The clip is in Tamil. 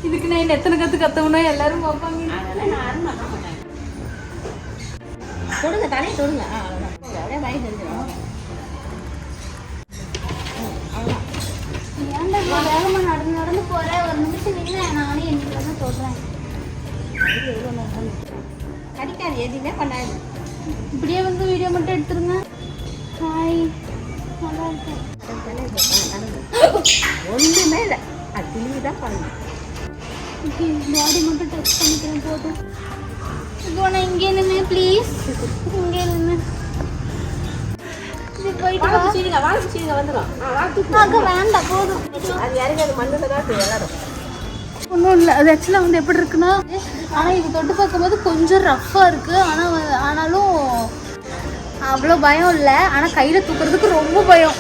இதுக்கு நான் எத்தனை கத்தவனோ எல்லாரும் பார்ப்பாங்க. தொடுங்க தலையை தொடுங்க. அப்படியே பயம் தெரிஞ்சிடும். ஏன்டா வேகமாக நடந்து நடந்து போகிறேன், ஒரு நிமிஷம் நின்று நானே என்னைக்கு தான் சொல்கிறேன். கடிக்காது, எதுவுமே பண்ணாது. இப்படியே வந்து வீடியோ மட்டும் எடுத்துருங்க. ஹாய், நல்லா இருக்கேன். ஒன்றுமே இல்லை, அது கிளி தான் பண்ணணும். ஓகே, பாடி மட்டும் டச் பண்ணிக்கிறேன் போதும். இப்போ நான் இங்கே நின்று ப்ளீஸ், இங்கே நின்று போயிட்டு வாழைச்சிங்க வந்துடும். வேண்டாம் போதும். அது இறங்கி அது மண்ணில் தான் விளாடும். ஒன்றும் இல்லை, அது ஆக்சுவலாக வந்து எப்படி இருக்குன்னா, ஆனால் இது தொட்டு பார்க்கும்போது கொஞ்சம் ரஃப்பாக இருக்குது. ஆனாலும் அவ்வளோ பயம் இல்லை. ஆனால் கையில் தூக்குறதுக்கு ரொம்ப பயம்.